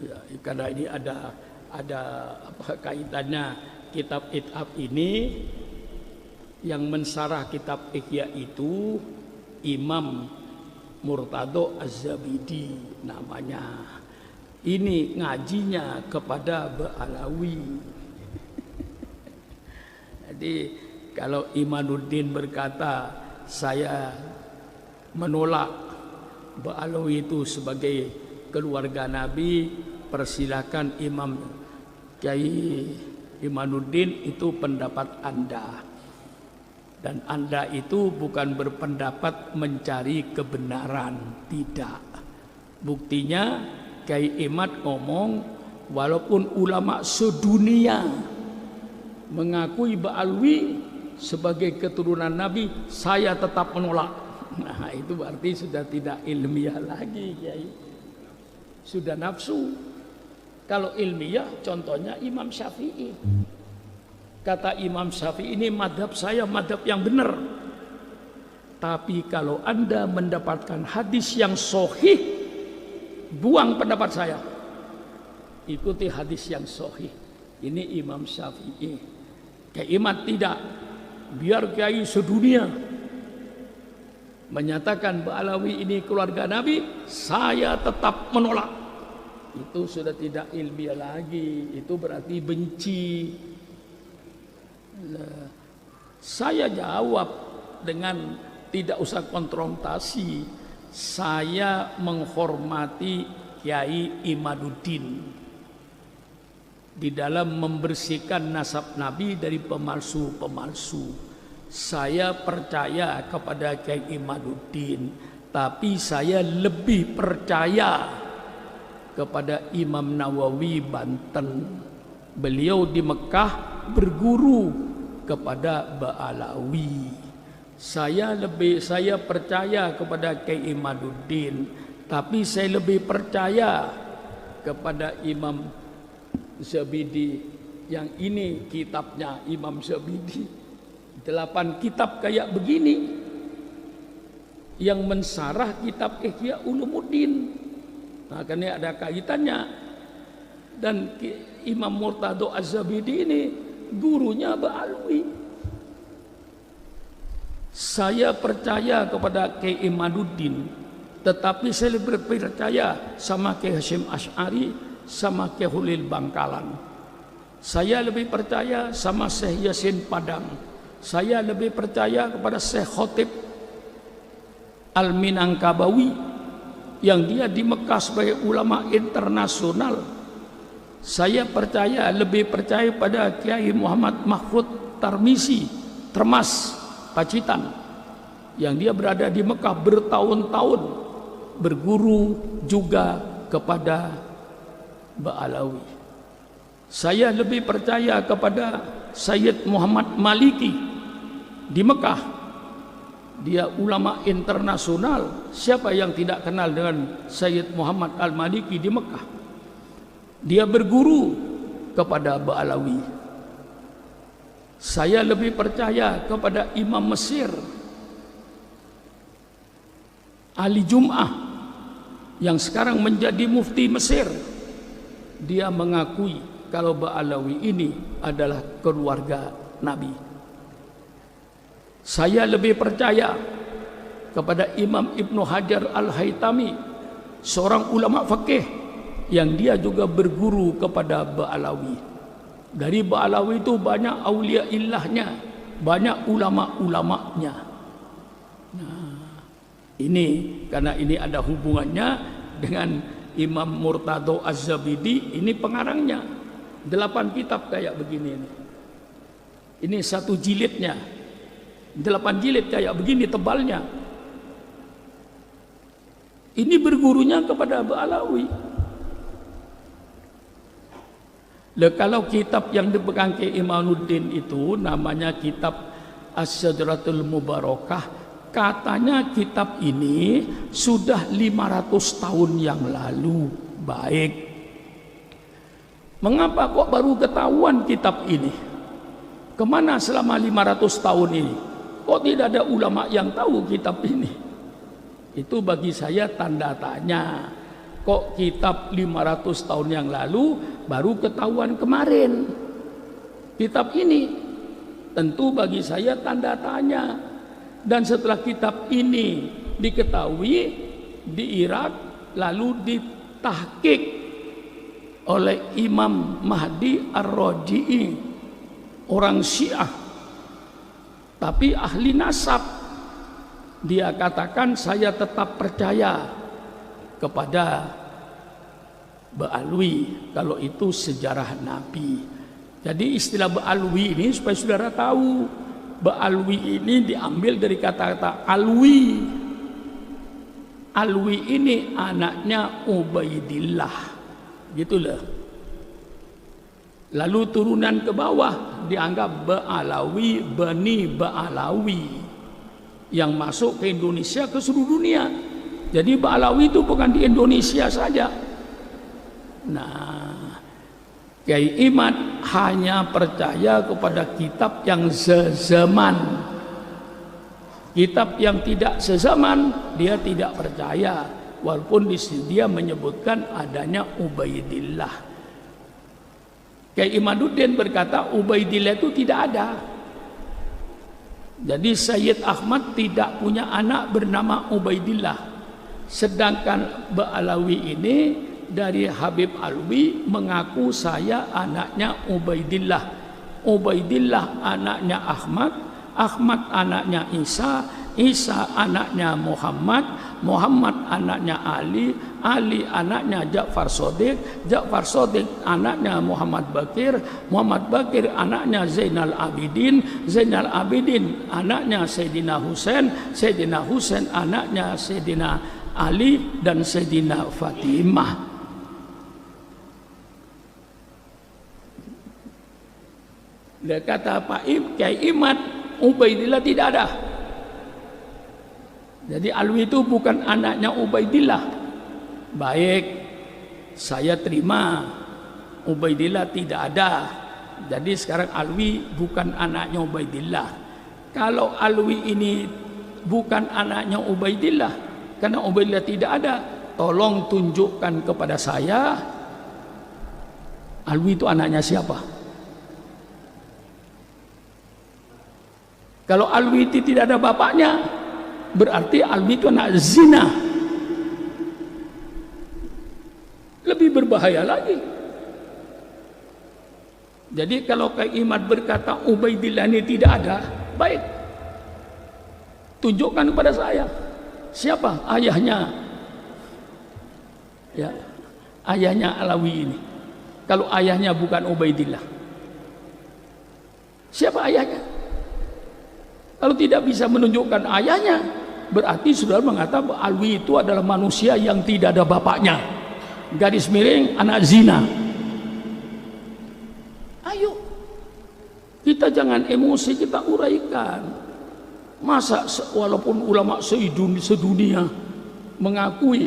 Ya, karena ini ada apa kaitannya kitab Ithaf ini yang mensarah kitab Ihya itu Imam Murtado Az-Zabidi namanya. Ini ngajinya kepada Ba'alawi. Jadi kalau Imanuddin berkata saya menolak Ba'alawi itu sebagai keluarga Nabi, persilakan Imam Kiai Imanuddin, itu pendapat Anda. Dan Anda itu bukan berpendapat mencari kebenaran, tidak. Buktinya Kiai Imad ngomong, walaupun ulama sedunia mengakui Ba'alwi sebagai keturunan Nabi, saya tetap menolak. Nah, itu berarti sudah tidak ilmiah lagi, Kiai. Sudah nafsu. Kalau ilmiah, contohnya Imam Syafi'i. Kata Imam Syafi'i, ini madhab saya, madhab yang benar. Tapi kalau Anda mendapatkan hadis yang sahih, buang pendapat saya, ikuti hadis yang sahih. Ini Imam Syafi'i. Kiai Imad tidak. Biar kiai sedunia menyatakan Ba'alawi ini keluarga Nabi, saya tetap menolak. Itu sudah tidak ilmiah lagi. Itu berarti benci. Nah, saya jawab dengan tidak usah konfrontasi. Saya menghormati Kiai Imaduddin di dalam membersihkan nasab Nabi dari pemalsu-pemalsu. Saya percaya kepada Kiai Imaduddin, tapi saya lebih percaya kepada Imam Nawawi Banten. Beliau di Mekah berguru kepada Ba'alawi. Saya percaya kepada Kiai Imaduddin, tapi saya lebih percaya kepada Imam Zabidi. Yang ini kitabnya Imam Zabidi, 8 kitab kayak begini yang mensarah kitab Ihya Ulumuddin. Nah, karena ada kaitannya. Dan Imam Murtado Az-Zabidi ini gurunya Ba'alwi. Saya percaya kepada Kiai Imaduddin, tetapi saya lebih percaya sama Kiai Hasyim Asy'ari, sama Kiai Hulil Bangkalan. Saya lebih percaya sama Syekh Yasin Padang. Saya lebih percaya kepada Syekh Khotib Al-Minangkabawi yang dia di Mekah sebagai ulama internasional. Saya lebih percaya pada Kiai Muhammad Mahfud Tarmisi, Termas, Pacitan, yang dia berada di Mekah bertahun-tahun berguru juga kepada Ba'alawi. Saya lebih percaya kepada Sayyid Muhammad Maliki di Mekah. Dia ulama internasional. Siapa yang tidak kenal dengan Sayyid Muhammad Al-Maliki di Mekah? Dia berguru kepada Ba'alawi. Saya lebih percaya kepada Imam Mesir Ali Jum'ah yang sekarang menjadi mufti Mesir. Dia mengakui kalau Ba'alawi ini adalah keluarga Nabi. Saya lebih percaya kepada Imam Ibnu Hajar Al-Haytami, seorang ulama fikih yang dia juga berguru kepada Ba'alawi. Dari Ba'alawi itu banyak aulia illahnya, banyak ulama-ulamanya. Nah, ini karena ini ada hubungannya dengan Imam Murtado Az-Zabidi, ini pengarangnya. 8 kitab kayak begini ini. Ini 1 jilidnya. 8 jilid kayak begini tebalnya. Ini bergurunya kepada Ba'alawi. Kalau kitab yang dipegang ke Imanuddin itu namanya kitab As-Sadratul Mubarakah, katanya kitab ini sudah 500 tahun yang lalu. Baik, mengapa kok baru ketahuan kitab ini? Kemana selama 500 tahun ini? Kok tidak ada ulama yang tahu kitab ini? Itu bagi saya tanda tanya. Kok kitab 500 tahun yang lalu baru ketahuan kemarin? Kitab ini tentu bagi saya tanda tanya. Dan setelah kitab ini diketahui di Irak, lalu ditahqiq oleh Imam Mahdi Ar-Raji'i, orang Syiah tapi ahli nasab. Dia katakan, saya tetap percaya kepada Ba'alwi kalau itu sejarah Nabi. Jadi istilah Ba'alwi ini supaya saudara tahu, Ba'alwi ini diambil dari kata-kata alwi. Alwi ini anaknya Ubaidillah, gitulah. Lalu turunan ke bawah dianggap Ba'alawi, Bani Ba'alawi, yang masuk ke Indonesia, ke seluruh dunia. Jadi Ba'alawi itu bukan di Indonesia saja. Nah, Kiai Imad hanya percaya kepada kitab yang sezaman. Kitab yang tidak sezaman dia tidak percaya, walaupun di sini dia menyebutkan adanya Ubaidillah. Kiai Imaduddin berkata Ubaidillah itu tidak ada. Jadi Sayyid Ahmad tidak punya anak bernama Ubaidillah. Sedangkan Ba'alawi ini dari Habib Alwi mengaku saya anaknya Ubaidillah. Ubaidillah anaknya Ahmad, Ahmad anaknya Isa, Isa anaknya Muhammad, Muhammad anaknya Ali, Ali anaknya Ja'far Shadiq, Ja'far Shadiq anaknya Muhammad Bakir, Muhammad Bakir anaknya Zainal Abidin, Zainal Abidin anaknya Sayyidina Husain, Sayyidina Husain anaknya Sayyidina Ali dan Sayyidina Fatimah. Dia kata Pak Kiai Imad, Ubaidillah tidak ada. Jadi Alwi itu bukan anaknya Ubaidillah. Baik, saya terima Ubaidillah tidak ada. Jadi sekarang Alwi bukan anaknya Ubaidillah. Kalau Alwi ini bukan anaknya Ubaidillah, karena Ubaidillah tidak ada, tolong tunjukkan kepada saya Alwi itu anaknya siapa. Kalau Alwi itu tidak ada bapaknya, berarti Alwi itu anak zina. Lebih berbahaya lagi. Jadi kalau Kiai Imad berkata Ubaidillah ini tidak ada, baik, tunjukkan kepada saya siapa ayahnya, ya, ayahnya Alawi ini. Kalau ayahnya bukan Ubaidillah, siapa ayahnya? Kalau tidak bisa menunjukkan ayahnya, berarti saudara mengatakan bahwa Alwi itu adalah manusia yang tidak ada bapaknya, garis miring anak zina. Ayo, kita jangan emosi, kita uraikan. Masa walaupun ulama sedunia mengakui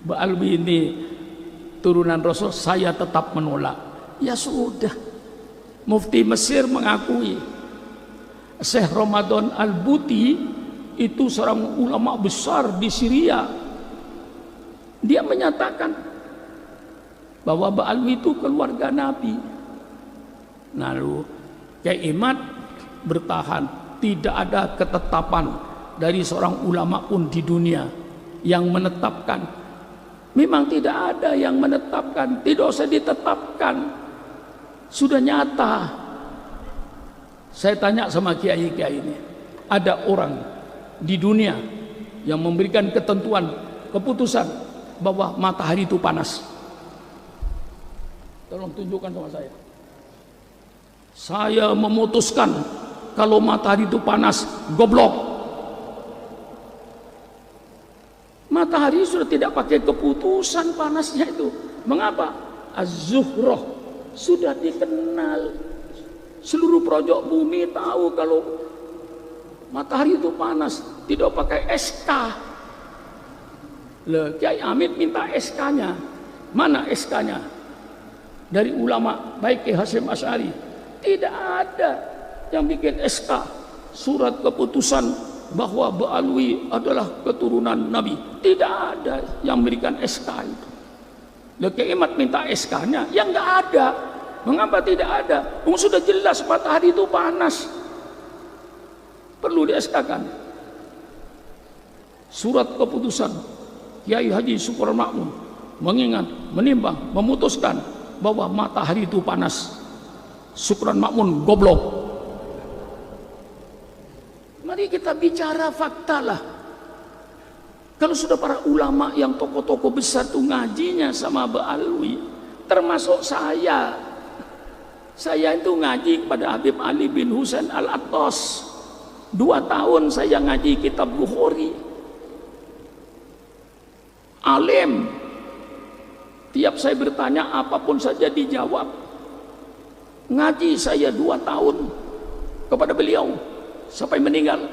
bahwa Alwi ini turunan Rasul, saya tetap menolak. Ya sudah, Mufti Mesir mengakui, Syekh Ramadan Al-Buti itu seorang ulama besar di Syria. Dia menyatakan bahwa Ba'alwi itu keluarga Nabi. Lalu Kiai Imad bertahan, tidak ada ketetapan dari seorang ulama pun di dunia yang menetapkan. Memang tidak ada yang menetapkan, tidak usah ditetapkan, sudah nyata. Saya tanya sama kiai-kiai ini, ada orang di dunia yang memberikan ketentuan, keputusan bahwa matahari itu panas? Tolong tunjukkan sama saya. Saya memutuskan kalau matahari itu panas, goblok. Matahari sudah tidak pakai keputusan panasnya itu. Mengapa? Az-Zuhroh sudah dikenal. Seluruh pojok bumi tahu kalau matahari itu panas, tidak pakai SK. Kiai Amin minta SK-nya. Mana SK-nya? Dari ulama baik Kiai Hasyim Asy'ari. Tidak ada yang bikin SK, surat keputusan bahwa Ba'alwi adalah keturunan Nabi. Tidak ada yang memberikan SK itu. Kiamat minta SK-nya, yang nggak ada. Mengapa tidak ada? Sudah jelas matahari itu panas, perlu di SK-kan. Surat keputusan Kiai Haji Syukron Makmun mengingat, menimbang, memutuskan bahwa matahari itu panas. Syukron Makmun goblok. Mari kita bicara fakta lah. Kalau sudah para ulama yang tokoh-tokoh besar tuh ngajinya sama Ba'alwi, termasuk saya itu ngaji kepada Habib Ali bin Husain Al-Attas. 2 tahun saya ngaji kitab Bukhari. Alim, tiap saya bertanya apapun saja dijawab. Ngaji saya 2 tahun kepada beliau sampai meninggal.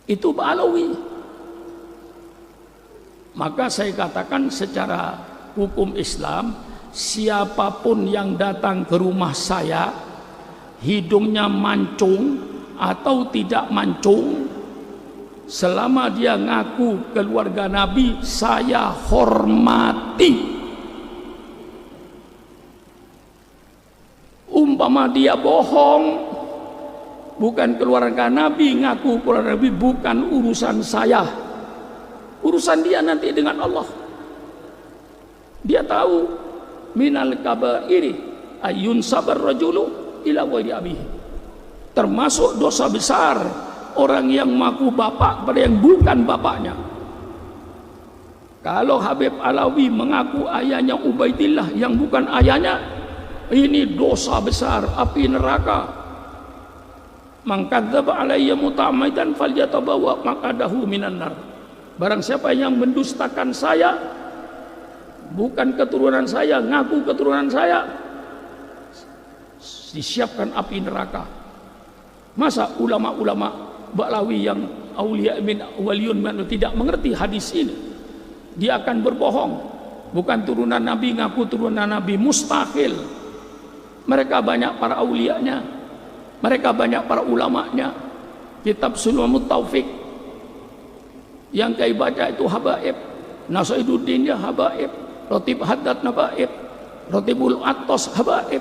Itu Ba'alwi. Maka saya katakan secara hukum Islam, siapapun yang datang ke rumah saya, hidungnya mancung atau tidak mancung, selama dia ngaku keluarga Nabi, saya hormati. Umpama dia bohong, bukan keluarga Nabi, ngaku keluarga Nabi, bukan urusan saya. Urusan dia nanti dengan Allah. Dia tahu minal kabairi ayun sabar rajulu ila wali abihi. Termasuk dosa besar orang yang mengaku bapak kepada yang bukan bapaknya. Kalau Habib Alawi mengaku ayahnya Ubaidillah yang bukan ayahnya, ini dosa besar, api neraka. Man kadzdzaba alayya muta'ammidan falyatabawa maq'adahu minan nar. Barang siapa yang mendustakan saya, bukan keturunan saya, ngaku keturunan saya, disiapkan api neraka. Masa ulama-ulama Ba'lawi yang aulia min waliyun man tidak mengerti hadis ini? Dia akan berbohong. Bukan turunan Nabi, ngaku turunan Nabi, mustahil. Mereka banyak para aulianya, mereka banyak para ulamanya. Kitab Sulmut Taufik yang kai baca itu habaib, Nasaiduddin ya habaib, Rotib Haddad habaib, Rotibul Attos habaib.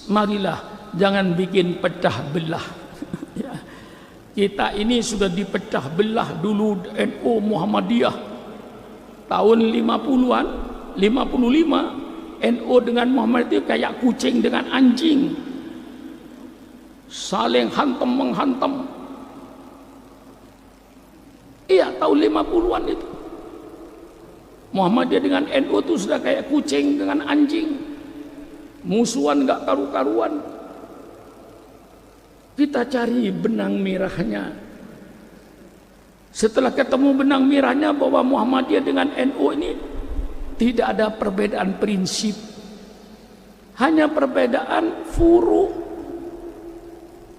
Marilah jangan bikin pecah belah. Ya. Kita ini sudah dipecah belah dulu. NU Muhammadiyah tahun 50-an, 55, NU dengan Muhammadiyah kayak kucing dengan anjing, saling hantam menghantam. Iya, tahun 50-an itu Muhammadiyah dengan NU itu sudah kayak kucing dengan anjing, musuhan gak karu-karuan. Kita cari benang merahnya. Setelah ketemu benang merahnya bahwa Muhammadiyah dengan NU ini tidak ada perbedaan prinsip, hanya perbedaan furu.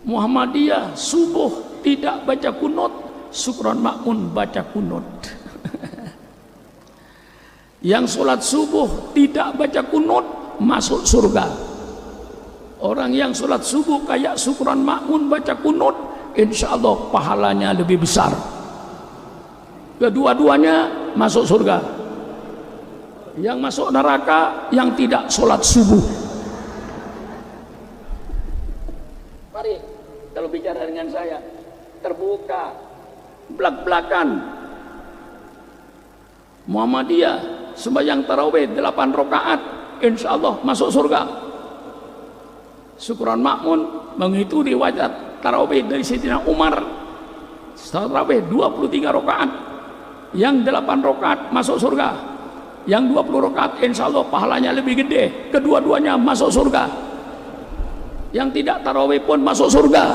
Muhammadiyah subuh tidak baca kunut, Syukron Makmun baca kunut. Yang sholat subuh tidak baca kunut masuk surga. Orang yang sholat subuh kayak Syukron Makmun baca kunut, insya Allah pahalanya lebih besar. Kedua-duanya masuk surga. Yang masuk neraka yang tidak sholat subuh. Mari kalau bicara dengan saya terbuka, belak-belakan. Muhammadiyah sembahyang tarawih 8 rakaat, insya Allah masuk surga. Syukron Makmun mengikuti riwayat tarawih dari Sayyidina Umar, tarawih 23 rakaat, yang 8 rakaat masuk surga, yang 20 rakaat insya Allah pahalanya lebih gede. Kedua-duanya masuk surga. Yang tidak tarawih pun masuk surga,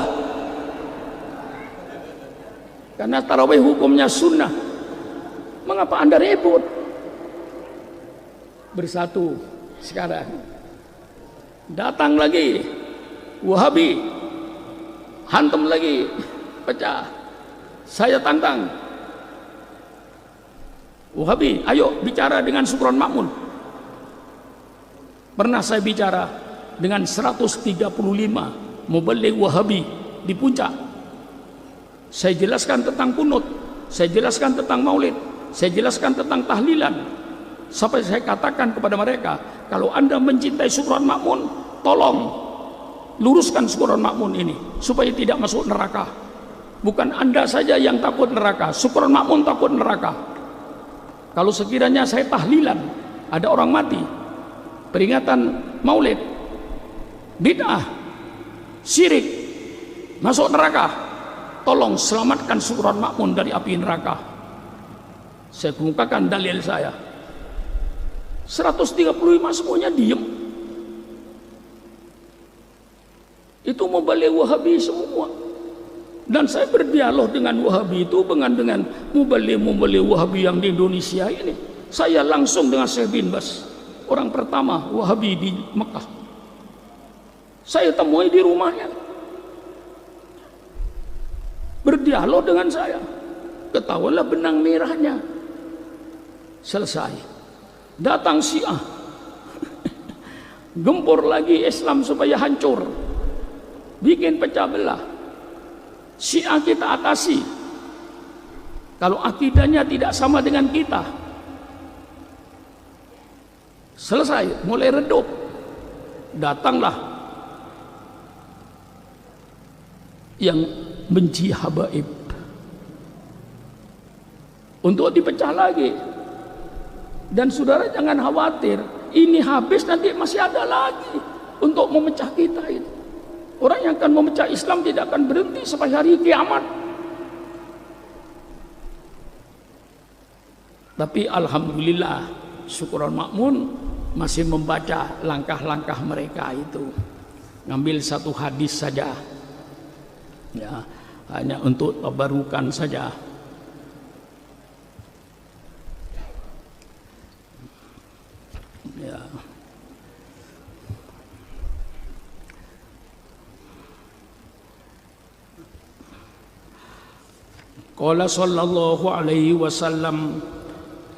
karena tarawih hukumnya sunnah. Mengapa Anda ribut? Bersatu sekarang. Datang lagi Wahabi, hantam lagi, pecah. Saya tantang Wahabi, ayo bicara dengan Syukron Makmun. Pernah saya bicara dengan 135 mubaligh Wahabi di puncak. Saya jelaskan tentang kunut, saya jelaskan tentang maulid, saya jelaskan tentang tahlilan. Sampai saya katakan kepada mereka, kalau Anda mencintai Syukron Makmun, tolong luruskan Syukron Makmun ini supaya tidak masuk neraka. Bukan Anda saja yang takut neraka, Syukron Makmun takut neraka. Kalau sekiranya saya tahlilan, ada orang mati, peringatan maulid, bid'ah, syirik, masuk neraka, tolong selamatkan Syukron Makmun dari api neraka. Saya kemukakan dalil saya. 135 semuanya diem. Itu mubaligh Wahabi semua. Dan saya berdialog dengan Wahabi itu dengan mubaligh Wahabi yang di Indonesia ini. Saya langsung dengan Syekh bin Bas, orang pertama Wahabi di Mekah. Saya temui di rumahnya, berdialog dengan saya. Ketahuilah benang merahnya. Selesai. Datang Syiah, gempur lagi Islam supaya hancur, bikin pecah belah. Syiah kita atasi. Kalau akidahnya tidak sama dengan kita, selesai, mulai redup. Datanglah yang benci habaib untuk dipecah lagi. Dan saudara jangan khawatir, ini habis nanti masih ada lagi untuk memecah kita itu. Orang yang akan memecah Islam tidak akan berhenti sampai hari kiamat. Tapi alhamdulillah, Syukron Makmun masih membaca langkah-langkah mereka itu. Ngambil satu hadis saja, ya, hanya untuk tabarukan saja. Ya. Qala sallallahu alaihi wasallam,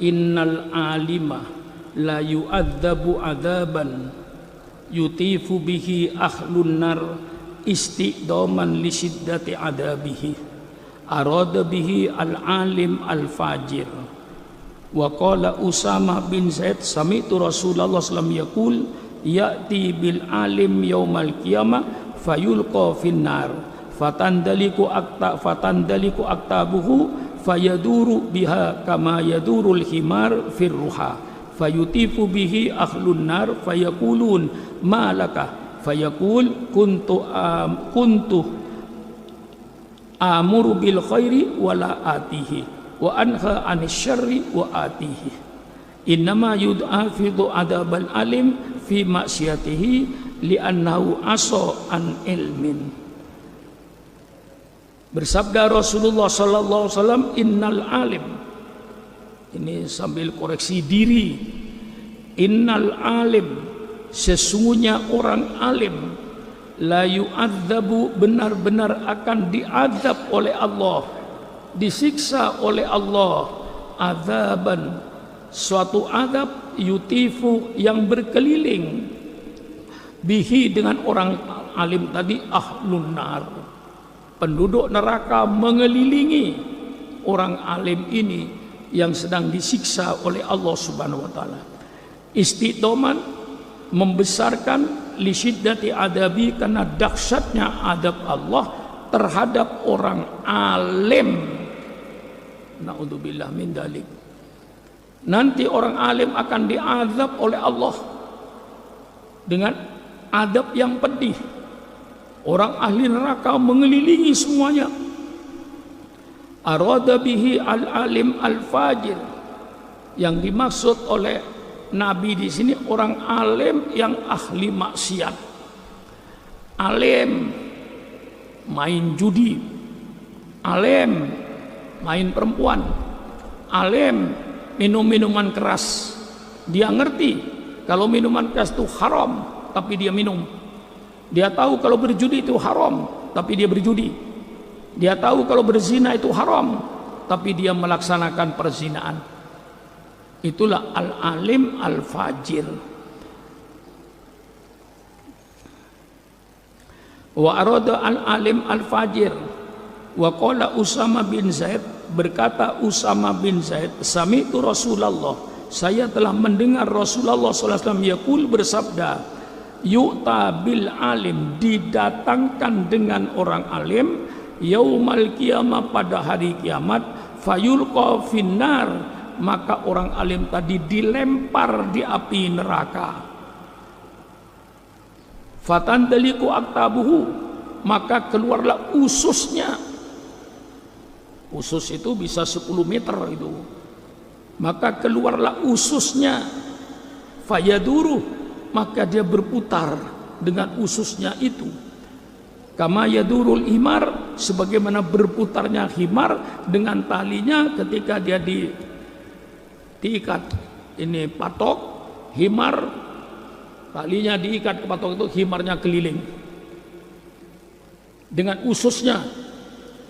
innal alima la yu'adzabu adzaban yutifu bihi ahlun nar istiqdaman li shiddati adabihi arada bihi al alim al fajir. Wa qala Usama bin Zaid sami'tu Rasulullah sallallahu alaihi wasallam yaqul ya'ti bil alim yaumal qiyamah fayulqa finnar fatandaliku aktabuhu fayaduru biha kama yadurul himar firruha fayutifu bihi ahlun nar fayaqulun ma laka fayaqul kuntu amuru bil khairi wala atihi wa anha anis syarri wa atihi innama yud'afidu adabal alim fi maksiatihi li'annahu aso an ilmin. Bersabda Rasulullah sallallahu alaihi wasallam, innal alim, ini sambil koreksi diri, innal alim, sesungguhnya orang alim, la yu'adzabu, benar-benar akan diazab oleh Allah, disiksa oleh Allah, azaban, suatu azab, yutifu, yang berkeliling, bihi, dengan orang alim tadi, ahlun nar, penduduk neraka mengelilingi orang alim ini yang sedang disiksa oleh Allah Subhanahu wa taala. Istiqdoman, membesarkan, li syiddati adabi, karena dahsyatnya adab Allah terhadap orang alim. Na'udzubillah min dalik. Nanti orang alim akan diazab oleh Allah dengan adab yang pedih. Orang ahli neraka mengelilingi semuanya. Arada bihi al-alim al-fajir. Yang dimaksud oleh Nabi di sini orang alim yang ahli maksiat. Alim main judi, alim main perempuan, alim minum minuman keras. Dia ngerti kalau minuman keras itu haram, tapi dia minum. Dia tahu kalau berjudi itu haram, tapi dia berjudi. Dia tahu kalau berzina itu haram, tapi dia melaksanakan perzinaan. Itulah al-alim al-fajir. Wa arada al-alim al-fajir wa qala Usama bin Zaid, berkata Usama bin Zaid, sami'tu Rasulullah, saya telah mendengar Rasulullah SAW yaqul, bersabda, yu'ta bil alim, didatangkan dengan orang alim, yaumal qiyamah, pada hari kiamat, fayulqa finnar, maka orang alim tadi dilempar di api neraka. Fatandaliku aktabuhu, maka keluarlah ususnya. Usus itu bisa 10 meter itu. Maka keluarlah ususnya. Fayaduru, maka dia berputar dengan ususnya itu. Kama yadurul himar, sebagaimana berputarnya himar dengan talinya ketika dia diikat. Ini patok, himar, talinya diikat ke patok itu, himarnya keliling. Dengan ususnya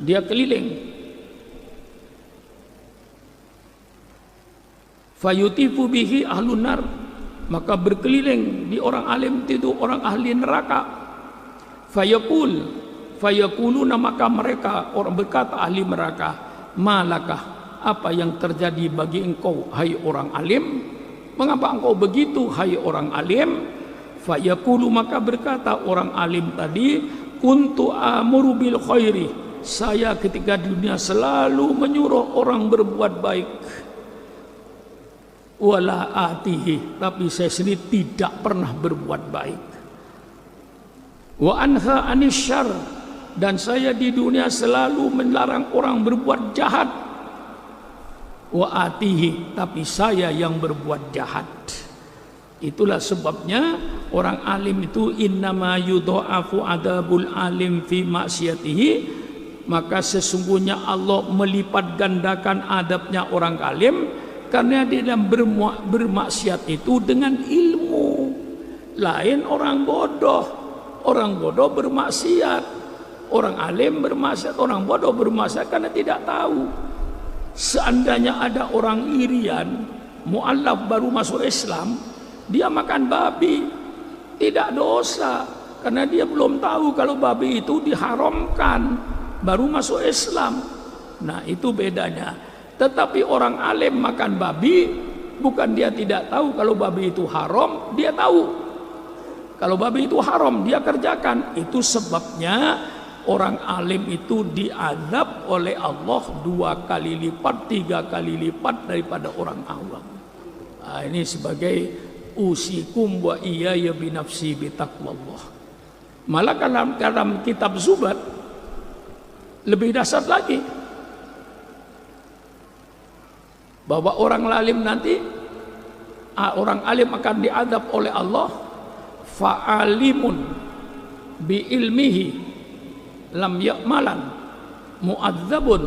dia keliling. Fayutifu bihi ahlun nar, maka berkeliling di orang alim itu orang ahli neraka. Fayakuluna, maka mereka orang berkata ahli neraka, malakah, apa yang terjadi bagi engkau hai orang alim? Mengapa engkau begitu hai orang alim? Fayakulu, maka berkata orang alim tadi, kuntu amuru bil khairi, saya ketika di dunia selalu menyuruh orang berbuat baik. Wala atihi, tapi saya sendiri tidak pernah berbuat baik. Wa anha anisyar, dan saya di dunia selalu melarang orang berbuat jahat. Wa atihi, tapi saya yang berbuat jahat. Itulah sebabnya orang alim itu innama yudha'afu adabul alim fi maksiatihi, maka sesungguhnya Allah melipat gandakan adabnya orang alim karena dia dalam bermaksiat itu dengan ilmu. Lain orang bodoh. Orang bodoh bermaksiat, orang alim bermaksiat, orang bodoh bermaksiat karena tidak tahu. Seandainya ada orang irian, mu'allaf baru masuk Islam, dia makan babi, tidak dosa, karena dia belum tahu kalau babi itu diharamkan, baru masuk Islam. Nah, itu bedanya. Tetapi orang alim makan babi, bukan dia tidak tahu kalau babi itu haram, dia tahu. Kalau babi itu haram, dia kerjakan. Itu sebabnya orang alim itu diazab oleh Allah 2 kali lipat, 3 kali lipat daripada orang awam. Nah, ini sebagai usikum wa iyaya binafsi bitaqwallah. Malah dalam kitab Zubat lebih dahsyat lagi, bahwa orang alim nanti, orang alim akan diadab oleh Allah, fa'alimun bi ilmihi lam ya'malan mu'adzabun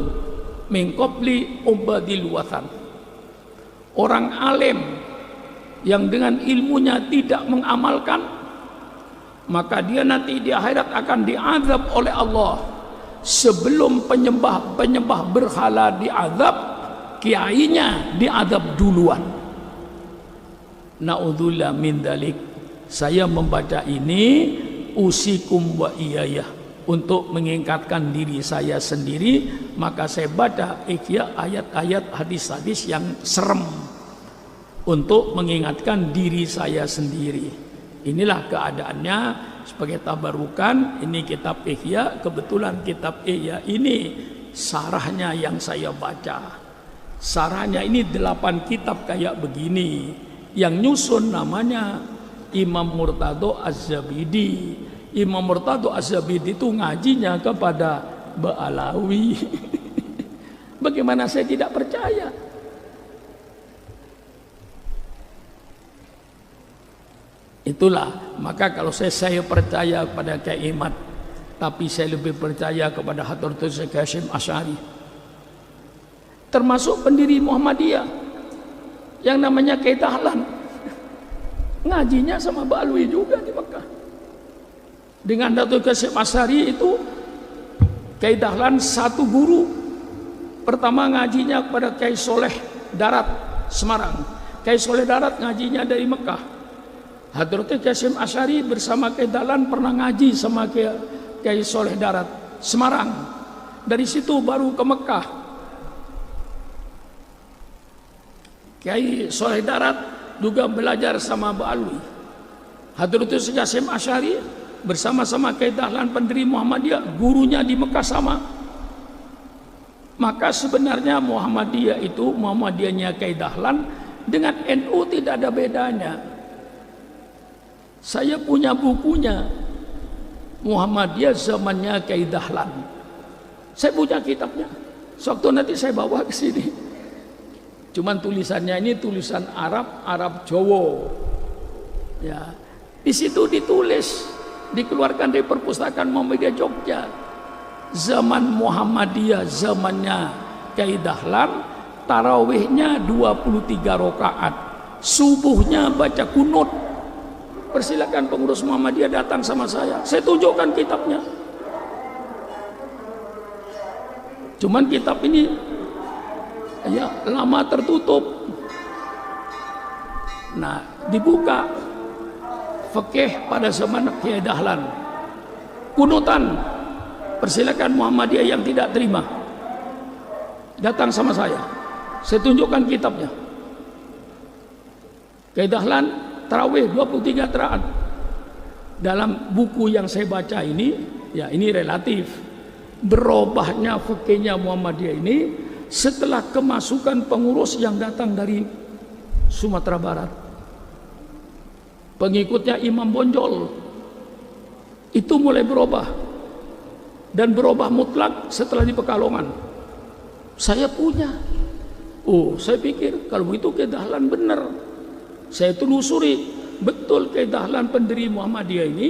min qabli ubadil wathan. Orang alim yang dengan ilmunya tidak mengamalkan, maka dia nanti di akhirat akan diazab oleh Allah sebelum penyembah berhala diazab, kiainya diadab duluan. Na'udzubillah min dalik. Saya membaca ini usikum wa iyayah untuk mengingatkan diri saya sendiri, maka saya baca ayat-ayat hadis-hadis yang serem untuk mengingatkan diri saya sendiri. Inilah keadaannya sebagai tabarukan. Ini kitab Ihya, kebetulan kitab Ihya ini sarahnya yang saya baca. Sarahnya ini 8 kitab kayak begini. Yang nyusun namanya Imam Murtado Az-Zabidi. Imam Murtado Az-Zabidi itu ngajinya kepada Ba'alawi. Bagaimana saya tidak percaya? Itulah, maka kalau saya percaya kepada Kiai Imad, tapi saya lebih percaya kepada Hadratul Syekh Hasyim Asy'ari, termasuk pendiri Muhammadiyah yang namanya Kiai Dahlan, ngajinya sama Ba'alwi juga di Mekah. Dengan Hadratul Hasyim Asy'ari itu Kiai Dahlan satu guru. Pertama ngajinya kepada Kiai Soleh Darat Semarang. Kiai Soleh Darat ngajinya dari Mekah. Hadratul Hasyim Asy'ari bersama Kiai Dahlan pernah ngaji sama Kiai Kiai Soleh Darat, Semarang. Dari situ baru ke Mekah. Kiai Soleh Darat juga belajar sama Ba'alwi. Hadratus Qasim Asy'ari bersama-sama Kiai Dahlan pendiri Muhammadiyah, gurunya di Mekah sama. Maka sebenarnya Muhammadiyah itu, Muhammadiyahnya Kiai Dahlan dengan NU tidak ada bedanya. Saya punya bukunya, Muhammadiyah zamannya Kiai Dahlan. Saya punya kitabnya. Suatu nanti saya bawa ke sini. Cuman tulisannya ini tulisan Arab Jawa. Ya, di situ ditulis, dikeluarkan dari perpustakaan Muhammadiyah Jogja. Zaman Muhammadiyah, zamannya Kiai Dahlan, tarawihnya 23 rakaat, subuhnya baca kunut. Persilakan pengurus Muhammadiyah datang sama saya tunjukkan kitabnya. Cuman kitab ini ya lama tertutup. Nah, dibuka fikih pada zaman Kiai Dahlan, kunutan. Persilakan Muhammadiyah yang tidak terima datang sama saya tunjukkan kitabnya. Kiai Dahlan tarawih 23 rakaat. Dalam buku yang saya baca ini, ya ini relatif berubahnya fikihnya Muhammadiyah ini setelah kemasukan pengurus yang datang dari Sumatera Barat. Pengikutnya Imam Bonjol itu mulai berubah, dan berubah mutlak setelah di Pekalongan. Saya punya. Oh, saya pikir kalau begitu Kiai Dahlan benar. Saya telusuri, betul Kiai Dahlan pendiri Muhammadiyah ini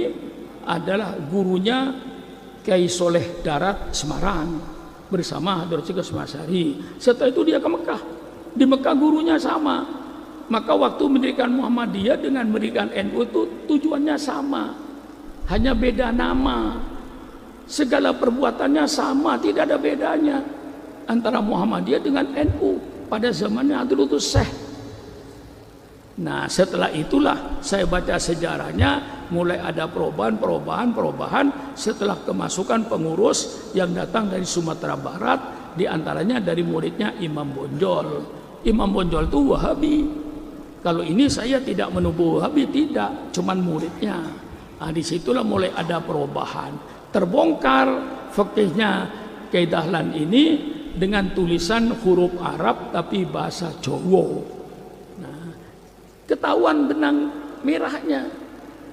adalah gurunya Kiai Soleh Darat Semarang bersama Hadratus Qasim Asy'ari. Setelah itu dia ke Mekah. Di Mekah gurunya sama. Maka waktu mendirikan Muhammadiyah dengan mendirikan NU itu tujuannya sama. Hanya beda nama. Segala perbuatannya sama, tidak ada bedanya antara Muhammadiyah dengan NU pada zamannya Hadratus Syekh. Nah, setelah itulah saya baca sejarahnya, mulai ada perubahan setelah kemasukan pengurus yang datang dari Sumatera Barat, diantaranya dari muridnya Imam Bonjol. Imam Bonjol itu Wahabi. Kalau ini saya tidak menuduh Wahabi, tidak, cuman muridnya. Nah, disitulah mulai ada perubahan. Terbongkar fikihnya Kiai Dahlan ini dengan tulisan huruf Arab tapi bahasa Jawa. Ketahuan benang merahnya.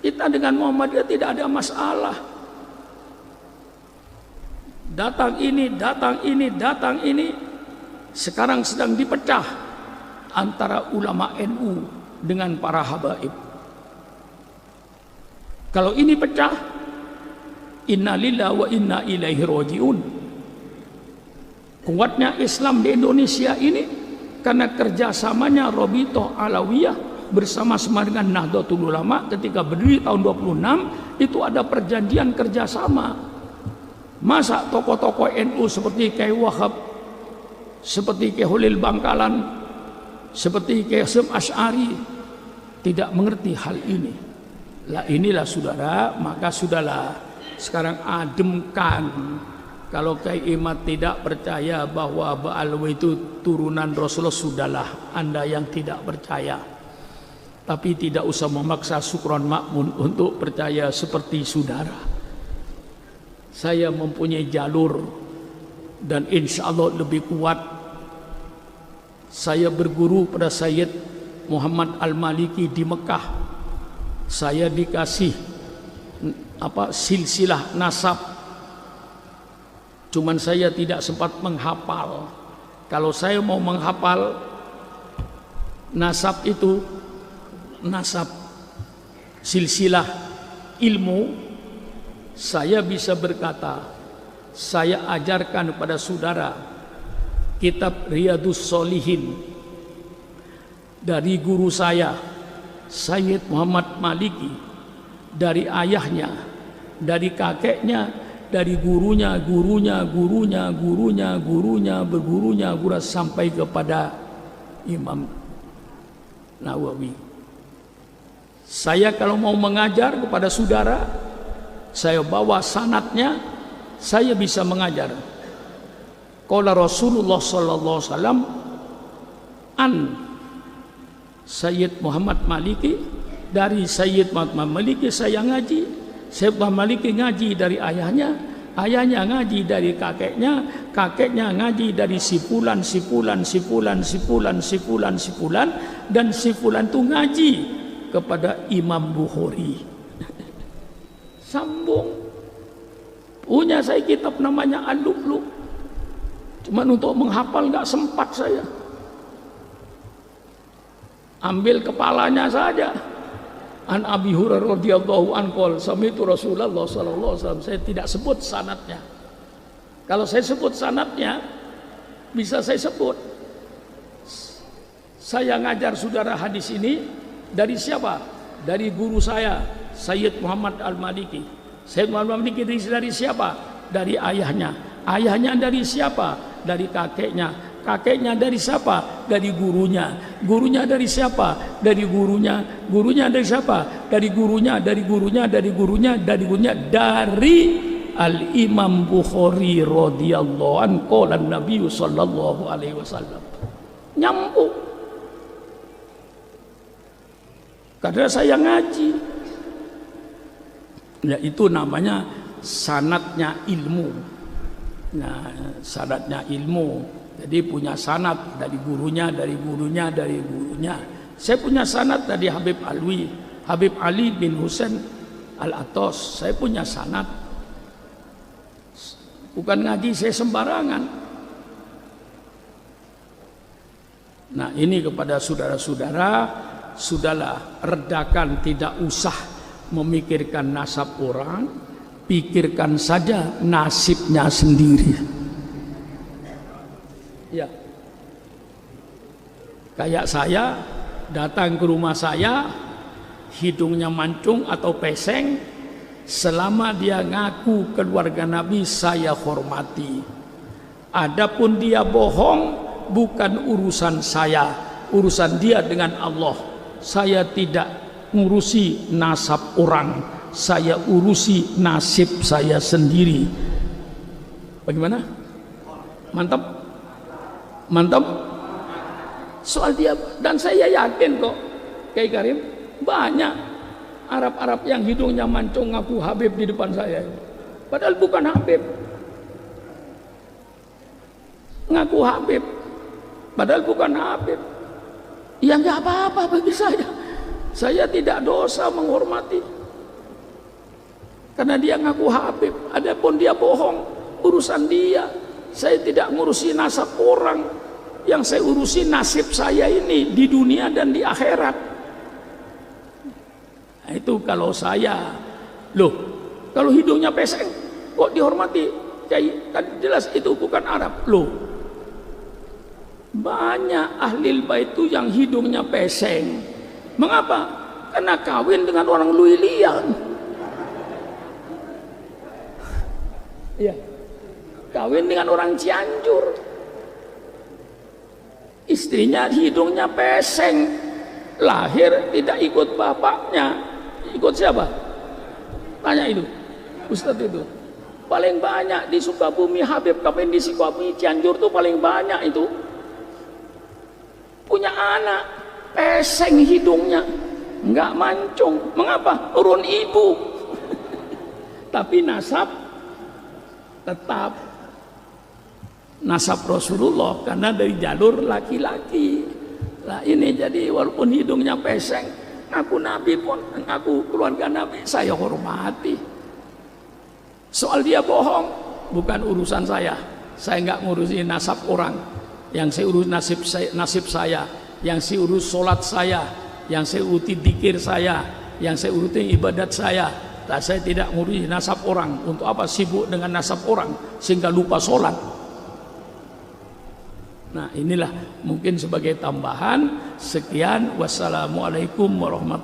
Kita dengan Muhammadiyah tidak ada masalah. Datang ini sekarang sedang dipecah antara ulama NU dengan para habaib. Kalau ini pecah, inna lillahi wa inna ilaihi rajiun. Kuatnya Islam di Indonesia ini karena kerjasamanya Robitoh Alawiyah bersama-sama dengan Nahdlatul Ulama ketika berdiri tahun 26 itu ada perjanjian kerjasama. Masa tokoh-tokoh NU seperti Kiai Wahab, seperti Kiai Holil Bangkalan, seperti Kiai Hasyim Asy'ari tidak mengerti hal ini? Lah inilah saudara, maka sudahlah sekarang ademkan. Kalau Kiai Imad tidak percaya bahwa Ba'alwi itu turunan Rasulullah, sudahlah Anda yang tidak percaya. Tapi tidak usah memaksa Sukron Makmun untuk percaya seperti saudara. Saya mempunyai jalur dan insya Allah lebih kuat. Saya berguru pada Sayyid Muhammad Al-Maliki di Mekah. Saya dikasih silsilah nasab. Cuman saya tidak sempat menghafal. Kalau saya mau menghafal nasab itu, nasab silsilah ilmu, saya bisa berkata, saya ajarkan kepada saudara kitab Riyadhus Shalihin dari guru saya Sayyid Muhammad Maliki, dari ayahnya, dari kakeknya, dari gurunya, bergurunya sampai kepada Imam Nawawi. Saya kalau mau mengajar kepada saudara, saya bawa sanadnya, saya bisa mengajar. Qala Rasulullah sallallahu alaihi wasallam an Sayyid Muhammad Maliki, dari Sayyid Muhammad Maliki saya ngaji. Sayyid Muhammad Maliki ngaji dari ayahnya, ayahnya ngaji dari kakeknya, kakeknya ngaji dari sipulan, dan sipulan itu ngaji kepada Imam Bukhari. Sambung. Punya saya kitab namanya Al-Lu'lu'. Cuman untuk menghafal nggak sempat saya. Ambil kepalanya saja. An Abi Hurairah radhiyallahu anhu sami'tu Rasulullah sallallahu alaihi wasallam. Saya tidak sebut sanadnya. Kalau saya sebut sanadnya, bisa saya sebut. Saya ngajar saudara hadis ini dari siapa? Dari guru saya, Sayyid Muhammad Al-Maliki. Sayyid Muhammad Al-Maliki dari siapa? Dari ayahnya. Ayahnya dari siapa? Dari kakeknya. Kakeknya dari siapa? Dari gurunya. Gurunya dari siapa? Dari gurunya. Gurunya dari siapa? Dari gurunya, dari gurunya, dari gurunya, dari gurunya, dari Al-Imam Bukhari radhiyallahu anhu qala Nabi sallallahu alaihi wasallam. Nyambung. Karena saya ngaji. Ya itu namanya sanadnya ilmu. Nah, sanadnya ilmu. Jadi punya sanad dari gurunya, dari gurunya, dari gurunya. Saya punya sanad dari Habib Alwi, Habib Ali bin Husain Al-Atos. Saya punya sanad. Bukan ngaji saya sembarangan. Nah ini kepada saudara-saudara, sudahlah redakan, tidak usah memikirkan nasab orang, pikirkan saja nasibnya sendiri. Ya, kayak saya datang ke rumah saya, hidungnya mancung atau peseng, selama dia ngaku keluarga Nabi saya hormati. Adapun dia bohong, bukan urusan saya, urusan dia dengan Allah. Saya tidak ngurusi nasab orang, saya urusi nasib saya sendiri. Bagaimana? Mantap? Mantap. Soal dia, dan saya yakin kok Kiai Karim, banyak Arab-Arab yang hidungnya mancung ngaku Habib di depan saya, padahal bukan Habib. Ngaku Habib padahal bukan Habib. Ya nggak apa-apa bagi saya tidak dosa menghormati karena dia ngaku Habib. Adapun dia bohong, urusan dia. Saya tidak ngurusi nasab orang, yang saya urusi nasib saya ini di dunia dan di akhirat. Nah, itu kalau saya, loh, kalau hidungnya peseng kok dihormati? Kiai, kan jelas itu bukan Arab. Loh, banyak ahli bait itu yang hidungnya peseng. Mengapa? Karena kawin dengan orang Luilian. Iya. Kawin dengan orang Cianjur, istrinya hidungnya peseng, lahir tidak ikut bapaknya, ikut siapa? Tanya itu Ustadz. Itu paling banyak di Sukabumi, Habib kawin di Sukabumi, Cianjur tuh paling banyak itu punya anak peseng hidungnya, nggak mancung. Mengapa? Turun ibu tapi nasab tetap nasab Rasulullah karena dari jalur laki-laki. Nah ini jadi walaupun hidungnya peseng, ngaku Nabi pun, ngaku keluarga Nabi, saya hormati. Soal dia bohong, bukan urusan saya. Saya nggak ngurusin nasab orang. Yang saya urus nasib saya, yang saya urus sholat saya, yang saya uruti dikir saya, yang saya uruti ibadat saya. Nah, saya tidak ngurusin nasab orang. Untuk apa sibuk dengan nasab orang sehingga lupa sholat? Nah inilah mungkin sebagai tambahan. Sekian, wassalamualaikum warahmatullahi wabarakatuh.